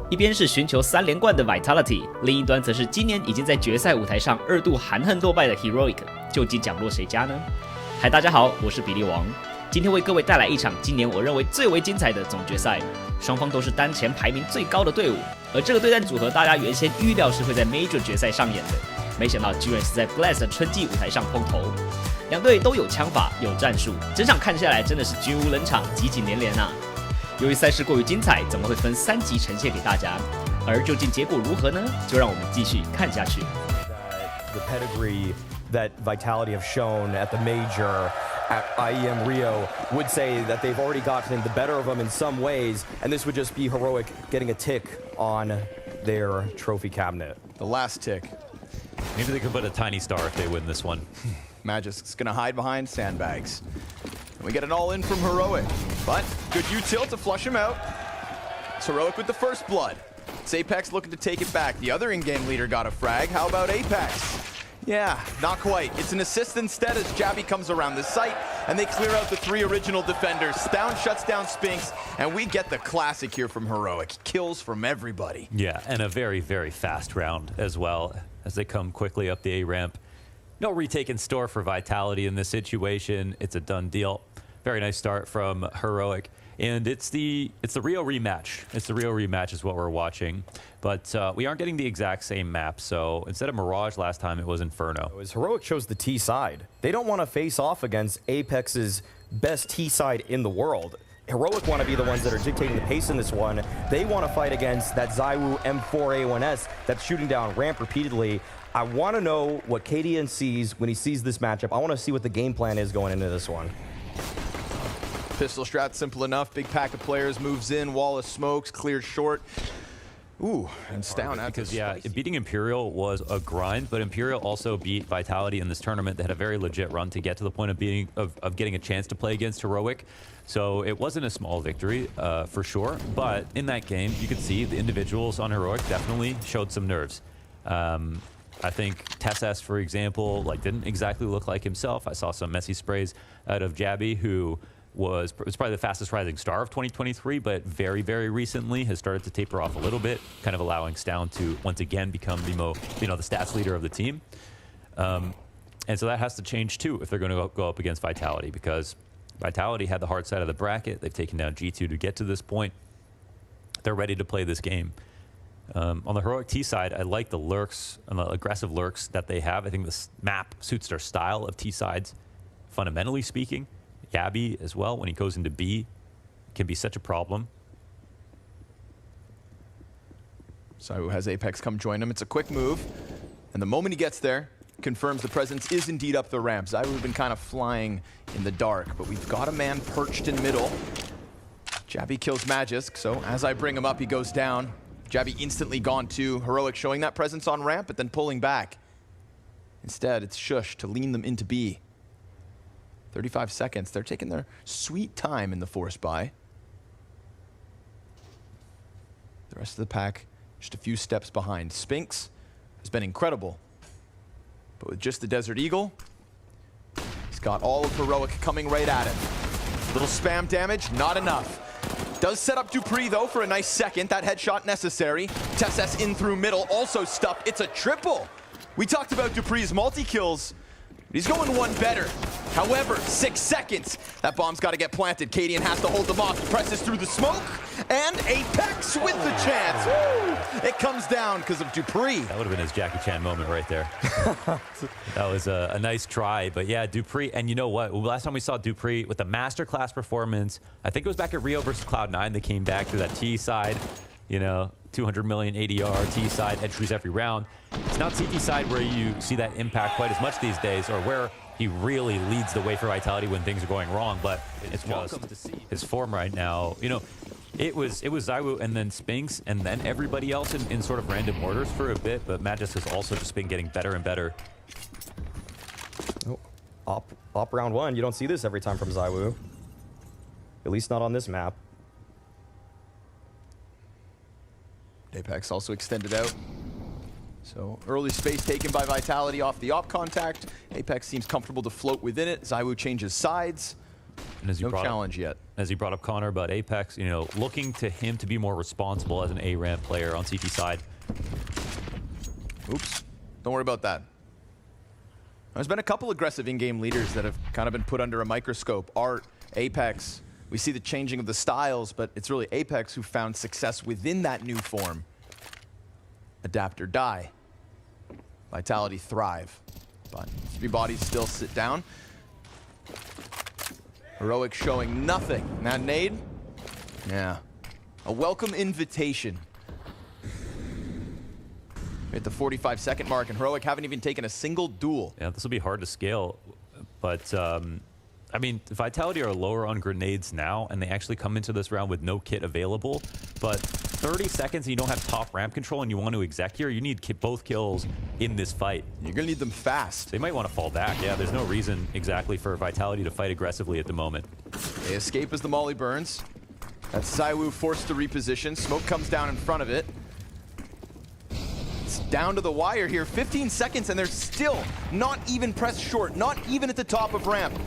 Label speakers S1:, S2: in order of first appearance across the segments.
S1: 一边是寻求3连冠的 Vitality， 另一端则是今年已经在决赛舞台上2度含恨落败的 Heroic， 究竟奖落谁家呢？嗨，大家好，我是比利王，今天为各位带来一场今年我认为最为精彩的总决赛，双方都是当前排名最高的队伍，而这个对战组合大家原先预料是会在 Major 决赛上演的，没想到居然是在 Blast 的春季舞台上碰头。两队都有枪法，有战术，整场看下来真的是军无冷场，集锦连连啊！由于赛事过于精彩，总会分3集呈现给大家。而究竟结果如何呢？就让我们继续看下去。
S2: The pedigree that Vitality have shown at the major at IEM Rio would say that they've already gotten the better of them in some ways, and this would just be Heroic getting a tick on their trophy cabinet.
S3: The last tick.
S4: Maybe they could put a tiny star if they win this one.
S3: Magic's gonna hide behind sandbags. We get an all-in from Heroic, but good util to flush him out. It's Heroic with the first blood. It's Apex looking to take it back. The other in-game leader got a frag. How about Apex? Yeah, not quite. It's an assist instead as Jabby comes around the site, and they clear out the 3 original defenders. Stown shuts down Spinks, and we get the classic here from Heroic. Kills from everybody.
S4: Yeah, and a very, very fast round as well as they come quickly up the A ramp. No retake in store for Vitality in this situation. It's a done deal. Very nice start from Heroic. And it's the Rio rematch. It's the Rio rematch is what we're watching. But we aren't getting the exact same map. So instead of Mirage last time, it was Inferno.
S2: As Heroic chose the T side. They don't want to face off against Apex's best T side in the world. Heroic want to be the ones that are dictating the pace in this one. They want to fight against that ZywOo M4A1S that's shooting down ramp repeatedly. I want to know what KDN sees when he sees this matchup. I want to see what the game plan is going into this one.
S3: Pistol strat simple enough. Big pack of players moves in. Wall of smokes cleared short. Ooh, and Stown out
S4: because yeah, beating Imperial was a grind, but Imperial also beat Vitality in this tournament. They had a very legit run to get to the point of getting a chance to play against Heroic. So it wasn't a small victory for sure, but in that game you could see the individuals on Heroic definitely showed some nerves. I think TSS, for example, didn't exactly look like himself. I saw some messy sprays out of Jabby, who was probably the fastest rising star of 2023, but very, very recently has started to taper off a little bit, kind of allowing Stown to once again become the stats leader of the team. And so that has to change too if they're going to go up against Vitality, because Vitality had the hard side of the bracket. They've taken down G2 to get to this point. They're ready to play this game. On the Heroic T side, I like the lurks and the aggressive lurks that they have. I think this map suits their style of T sides, fundamentally speaking. Jabby as well, when he goes into B, can be such a problem.
S3: ZywOo has Apex come join him. It's a quick move, and the moment he gets there, confirms the presence is indeed up the ramp. ZywOo has been kind of flying in the dark, but we've got a man perched in middle. Jabby kills Magisk, so as I bring him up, he goes down. Jabby instantly gone too. Heroic showing that presence on ramp, but then pulling back. Instead, it's Shush to lean them into B. 35 seconds. They're taking their sweet time in the force buy. The rest of the pack just a few steps behind. Spinks has been incredible, but with just the Desert Eagle, he's got all of Heroic coming right at him. Little spam damage, not enough. Does set up Dupree though for a nice second. That headshot necessary. TSS in through middle, also stuck. It's a triple. We talked about Dupree's multi-kills. He's going one better. However, 6 seconds. That bomb's got to get planted. KDN has to hold them off. He presses through the smoke, and Apex with the chance. Woo! It comes down because of Dupree.
S4: That would have been his Jackie Chan moment right there. That was a nice try, but yeah, Dupree. And you know what? Last time we saw Dupree with a masterclass performance, I think it was back at Rio versus Cloud9. They came back through that T side, 200 million ADR, T side, entries every round. It's not CT side where you see that impact quite as much these days, or where he really leads the way for Vitality when things are going wrong, but it's just his form right now. It was ZywOo and then Spinks and then everybody else in sort of random orders for a bit, but Magisk has also just been getting better and better.
S2: Oh, op round 1, you don't see this every time from ZywOo. At least not on this map.
S3: Apex also extended out. So early space taken by Vitality off the op contact. Apex seems comfortable to float within it. ZywOo changes sides.
S4: And as you
S3: No challenge yet.
S4: As you brought up, Connor, about Apex, you know, looking to him to be more responsible as an A-ramp player on CT side.
S3: Oops. Don't worry about that. There's been a couple aggressive in-game leaders that have kind of been put under a microscope. Art, Apex. We see the changing of the styles, but it's really Apex who found success within that new form. Adapt or die. Vitality thrive. But 3 bodies still sit down. Heroic showing nothing. That nade? Yeah. A welcome invitation. We're at the 45-second mark, and Heroic haven't even taken a single duel.
S4: Yeah, this will be hard to scale, but I mean, Vitality are lower on grenades now, and they actually come into this round with no kit available. But 30 seconds and you don't have top ramp control and you want to exec here, you need both kills in this fight.
S3: You're going to need them fast.
S4: They might want to fall back. Yeah, there's no reason exactly for Vitality to fight aggressively at the moment.
S3: They escape as the molly burns. That's ZywOo forced to reposition. Smoke comes down in front of it. It's down to the wire here. 15 seconds and they're still not even pressed short, not even at the top of ramp.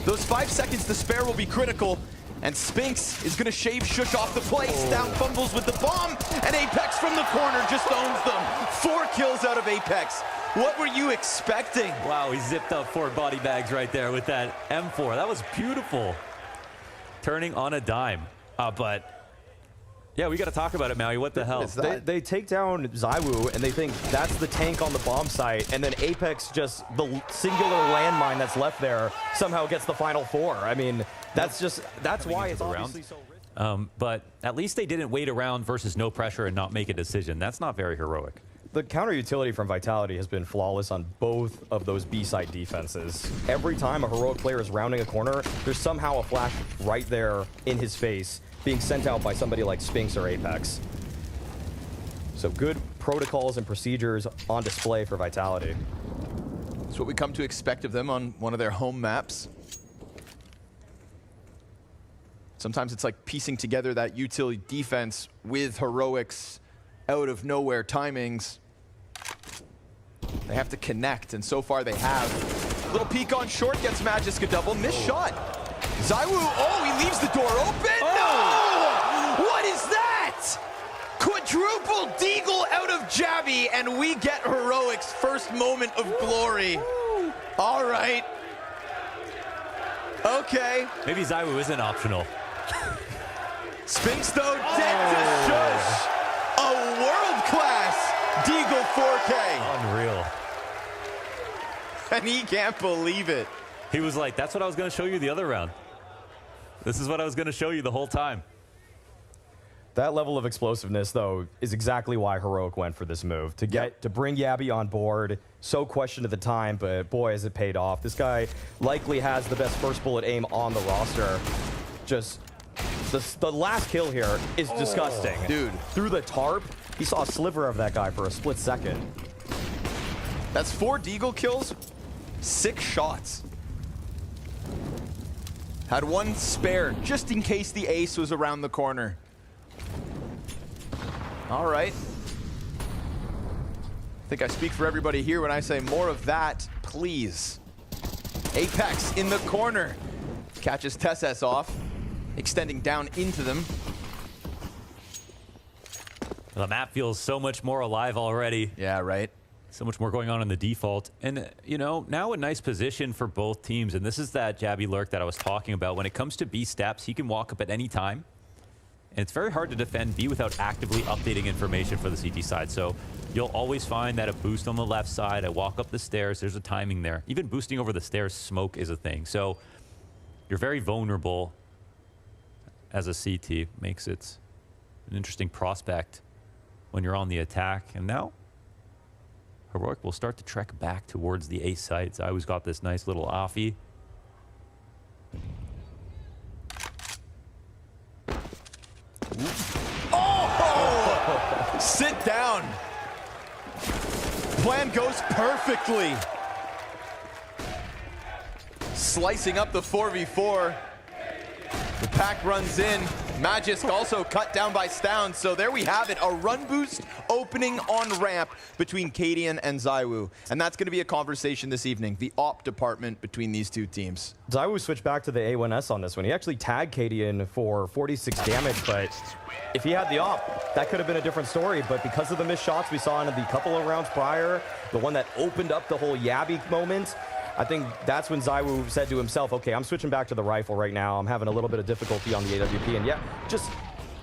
S3: Those 5 seconds to spare will be critical. And Spinks is going to shave Shush off the place. Down fumbles with the bomb. And Apex from the corner just owns them. 4 kills out of Apex. What were you expecting?
S4: Wow, he zipped up 4 body bags right there with that M4. That was beautiful. Turning on a dime. But yeah, we got to talk about it, Maui. What the hell?
S2: They take down ZywOo, and they think that's the tank on the bomb site, and then Apex, just the singular landmine that's left there, somehow gets the final 4. I mean, that's why it's obviously so risky.
S4: But at least they didn't wait around versus no pressure and not make a decision. That's not very heroic.
S2: The counter utility from Vitality has been flawless on both of those B-side defenses. Every time a heroic player is rounding a corner, there's somehow a flash right there in his face, being sent out by somebody like Spinks or Apex. So good protocols and procedures on display for Vitality.
S3: That's what we come to expect of them on one of their home maps. Sometimes it's like piecing together that utility defense with Heroic's out of nowhere timings. They have to connect, and so far they have. Little peek on short, gets Magisk a double. Missed shot. ZywOo, oh, he leaves the door open. Oh! No! What is that? Quadruple deagle out of Jabby, and we get Heroic's first moment of glory. All right. Okay.
S4: Maybe ZywOo isn't optional.
S3: Spinks, though, dead to Shush. A world-class deagle 4K.
S4: Unreal.
S3: And he can't believe it.
S4: He was like, that's what I was going to show you the other round. This is what I was going to show you the whole time.
S2: That level of explosiveness, though, is exactly why Heroic went for this move. To bring Yabby on board, so questioned at the time, but boy, has it paid off. This guy likely has the best first bullet aim on the roster. Just, the last kill here is disgusting.
S3: Dude.
S2: Through the tarp, he saw a sliver of that guy for a split second.
S3: That's 4 deagle kills, 6 shots. Had 1 spare, just in case the ace was around the corner. All right. I think I speak for everybody here when I say more of that, please. Apex in the corner. Catches Tesses off, extending down into them.
S4: The map feels so much more alive already.
S3: Yeah, right.
S4: So much more going on in the default. And, you know, now a nice position for both teams. And this is that Jabby lurk that I was talking about. When it comes to B steps, he can walk up at any time. And it's very hard to defend B without actively updating information for the CT side. So you'll always find that a boost on the left side, I walk up the stairs, there's a timing there. Even boosting over the stairs, smoke is a thing. So you're very vulnerable as a CT. Makes it an interesting prospect when you're on the attack. And now Heroic will start to trek back towards the A sites. I always got this nice little offie.
S3: Oh! Sit down. Plan goes perfectly. Slicing up the 4v4. The pack runs in. Magisk also cut down by Stound, so there we have it. A run boost opening on ramp between Cadian and ZywOo. And that's going to be a conversation this evening, the op department between these two teams.
S2: ZywOo switched back to the A1S on this one. He actually tagged Cadian for 46 damage, but if he had the op, that could have been a different story. But because of the missed shots we saw in the couple of rounds prior, the one that opened up the whole Yabby moment, I think that's when ZywOo said to himself, okay, I'm switching back to the rifle right now. I'm having a little bit of difficulty on the AWP, and yeah, just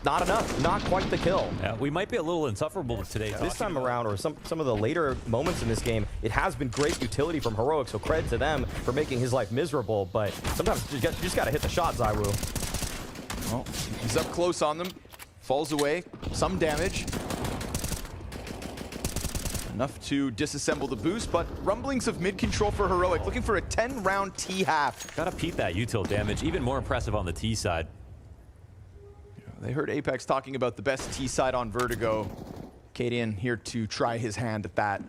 S2: not enough, not quite the kill.
S4: Yeah, we might be a little insufferable today.
S2: This time around, or some of the later moments in this game, it has been great utility from Heroic, so credit to them for making his life miserable, but sometimes you just gotta hit the shot, ZywOo.
S3: Well, he's up close on them, falls away, some damage. Enough to disassemble the boost, but rumblings of mid-control for Heroic, looking for a 10-round T-half.
S4: Gotta peep that util damage, even more impressive on the T side.
S3: They heard Apex talking about the best T side on Vertigo. Cadian here to try his hand at that.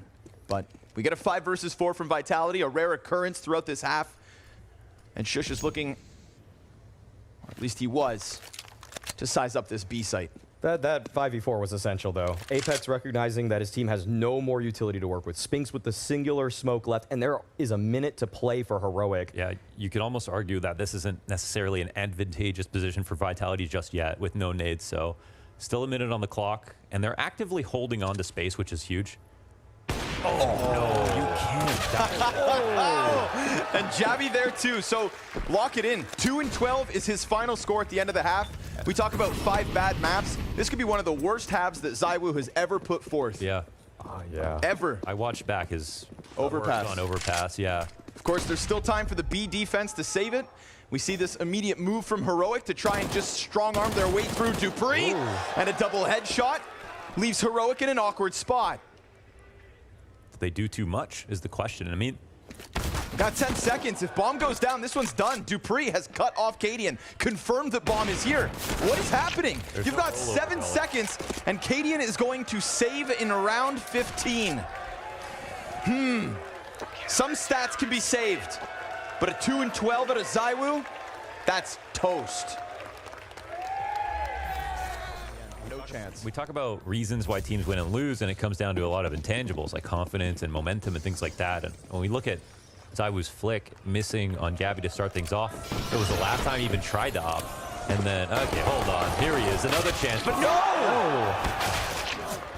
S3: But we get a 5 versus 4 from Vitality, a rare occurrence throughout this half. And Shush is looking, or at least he was, to size up this B site.
S2: That 5v4 was essential, though. Apex recognizing that his team has no more utility to work with. Spinks with the singular smoke left, and there is a minute to play for Heroic.
S4: Yeah, you could almost argue that this isn't necessarily an advantageous position for Vitality just yet with no nades, so still a minute on the clock, and they're actively holding on to space, which is huge. Oh, no, you can't die.
S3: And Jabby there too, so lock it in. 2-12 is his final score at the end of the half. We talk about 5 bad maps. This could be one of the worst halves that ZywOo has ever put forth.
S4: Yeah.
S2: Yeah.
S3: Ever.
S4: I watched back his
S3: overpass.
S4: On overpass, yeah.
S3: Of course, there's still time for the B defense to save it. We see this immediate move from Heroic to try and just strong-arm their way through dupreeh. Ooh. And a double headshot leaves Heroic in an awkward spot.
S4: They do too much is the question. I mean,
S3: got 10 seconds. If bomb goes down, this one's done. dupreeh has cut off Cadian, confirmed that bomb is here. What is happening? You've got 7 seconds, and Cadian is going to save in round 15. Some stats can be saved, but a 2-12 out of ZywOo, that's toast. No chance.
S4: We talk about reasons why teams win and lose, and it comes down to a lot of intangibles like confidence and momentum and things like that. And when we look at ZywOo's flick missing on Gabby to start things off, it was the last time he even tried to op. And then, okay, hold on. Here he is, another chance, but no!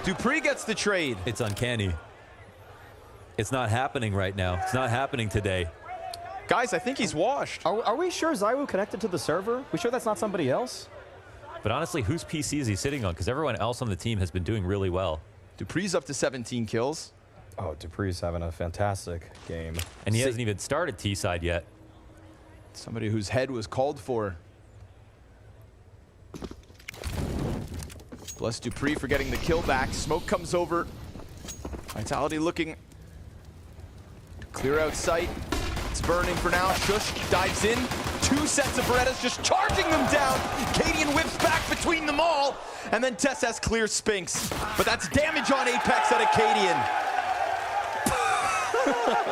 S3: dupreeh gets the trade.
S4: It's uncanny. It's not happening right now. It's not happening today.
S3: Guys, I think he's washed.
S2: Are we sure ZywOo connected to the server? We sure that's not somebody else?
S4: But honestly, whose PC is he sitting on? Because everyone else on the team has been doing really well.
S3: dupreeh's up to 17 kills.
S2: Oh, dupreeh's having a fantastic game.
S4: And he hasn't even started T-side yet.
S3: Somebody whose head was called for. Bless dupreeh for getting the kill back. Smoke comes over. Vitality looking to clear out sight. It's burning for now. Shush dives in. 2 sets of Berettas just charging them down. Cadian whips back between them all. And then TeSS clears Spinks. But that's damage on Apex out of Cadian.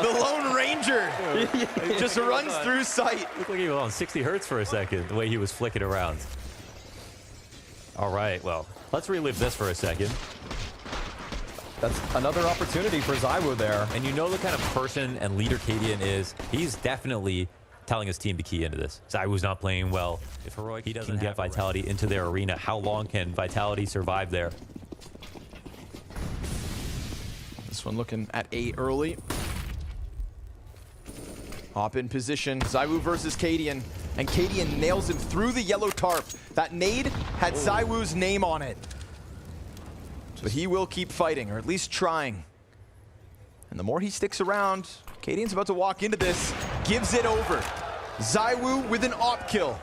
S3: The Lone Ranger just runs through sight.
S4: Looked like he was on 60 hertz for a second, the way he was flicking around. All right, well, let's relive this for a second.
S2: That's another opportunity for ZywOo there.
S4: And you know the kind of person and leader Cadian is. He's definitely telling his team to key into this. ZywOo's not playing well. If Heroic he doesn't get Vitality into their arena, how long can Vitality survive there?
S3: This one looking at A early. Hop in position. ZywOo versus Cadian. And Cadian nails him through the yellow tarp. That nade had ZywOo's name on it. But he will keep fighting, or at least trying. And the more he sticks around, Cadian's about to walk into this. Gives it over. ZywOo with an op kill.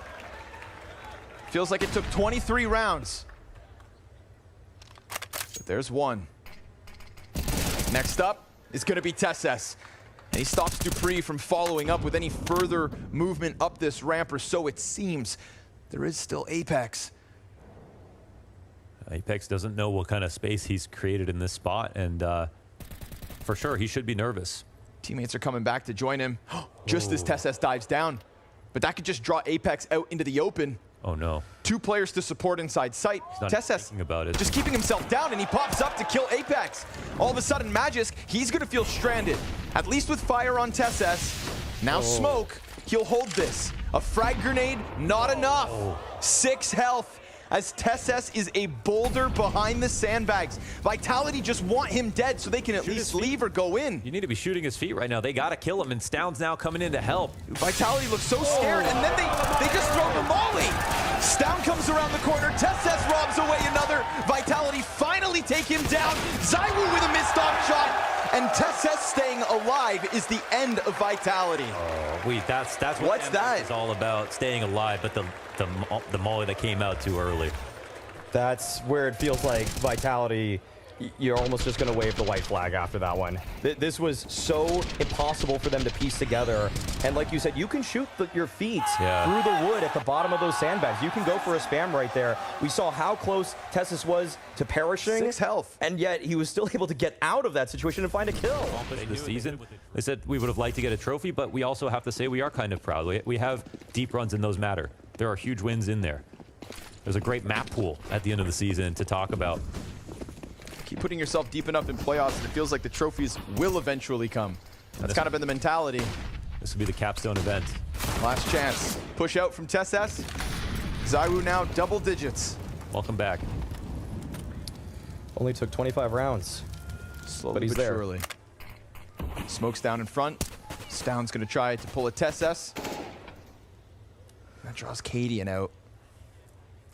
S3: Feels like it took 23 rounds. But there's one. Next up is going to be TeSS. And he stops dupreeh from following up with any further movement up this ramp, or so it seems. There is still Apex.
S4: Apex doesn't know what kind of space he's created in this spot, and for sure, he should be nervous.
S3: Teammates are coming back to join him just as TeSS dives down. But that could just draw Apex out into the open.
S4: Oh, no.
S3: 2 players to support inside sight. TeSeS
S4: about it.
S3: just keeping himself down, and he pops up to kill Apex. All of a sudden, Magisk, he's going to feel stranded. At least with fire on TeSeS. Now smoke, he'll hold this. A frag grenade, not enough. 6 health. As TeSeS is a boulder behind the sandbags. Vitality just want him dead so they can at least leave or go in.
S4: You need to be shooting his feet right now. They got to kill him, and Stound's now coming in to help.
S3: Vitality looks so scared, and then they just throw the molly. Stound comes around the corner. TeSeS robs away another. Vitality finally take him down. ZywOo with a missed off shot. And TeSeS staying alive is the end of Vitality.
S4: Wait, that's what
S3: What's that?
S4: is all about, staying alive, but the molly that came out too early.
S2: That's where it feels like Vitality, you're almost just going to wave the white flag after that one. This was so impossible for them to piece together. And like you said, you can shoot your feet through the wood at the bottom of those sandbags. You can go for a spam right there. We saw how close TeSeS was to perishing.
S3: 6 health.
S2: And yet he was still able to get out of that situation and find a kill.
S4: This season, they said we would have liked to get a trophy, but we also have to say we are kind of proud. We have deep runs, and those matter. There are huge wins in there. There's a great map pool at the end of the season to talk about.
S3: Keep putting yourself deep enough in playoffs, and it feels like the trophies will eventually come. That's kind of been the mentality.
S4: This will be the capstone event.
S3: Last chance. Push out from TeSeS. ZywOo now double digits.
S4: Welcome back.
S2: Only took 25 rounds.
S3: Slowly
S2: but he's
S3: but
S2: there.
S3: surely. Smoke's down in front. Stound's going to try to pull a TeSeS. That draws Cadian out.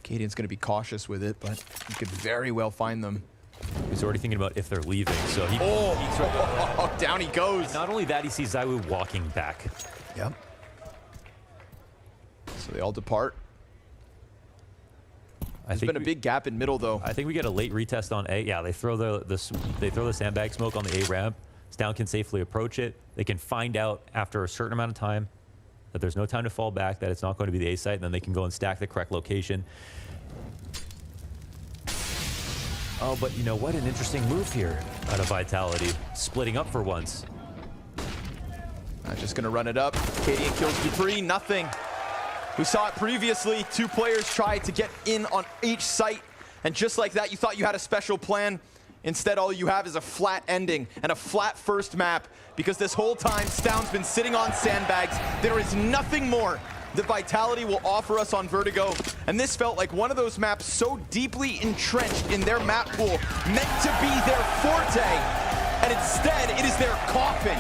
S3: Cadian's going to be cautious with it, but he could very well find them.
S4: He's already thinking about if they're leaving, so he peeks
S3: Oh, down he goes.
S4: Not only that, he sees ZywOo walking back.
S3: Yep. So they all depart. There's been a big gap in middle, though.
S4: I think we get a late retest on A. Yeah, they throw the sandbag smoke on the A ramp. Stound can safely approach it. They can find out after a certain amount of time that there's no time to fall back, that it's not going to be the A site, and then they can go and stack the correct location. Oh, but you know what? An interesting move here out of Vitality. Splitting up for once.
S3: Not just going to run it up. Cadian kills Dupree, nothing. We saw it previously. 2 players tried to get in on each site, and just like that, you thought you had a special plan. Instead, all you have is a flat ending and a flat first map, because this whole time, Stound's been sitting on sandbags. There is nothing more that Vitality will offer us on Vertigo, and this felt like one of those maps so deeply entrenched in their map pool, meant to be their forte, and instead, it is their coffin.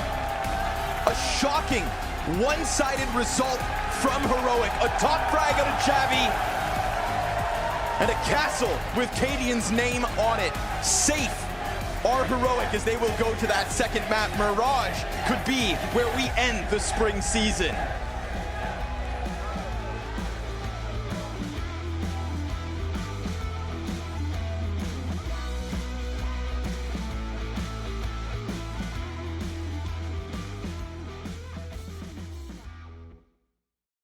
S3: A shocking, one-sided result from Heroic. A top frag out of Javi, and a castle with Cadian's name on it. Safe are Heroic as they will go to that second map. Mirage could be where we end the spring season.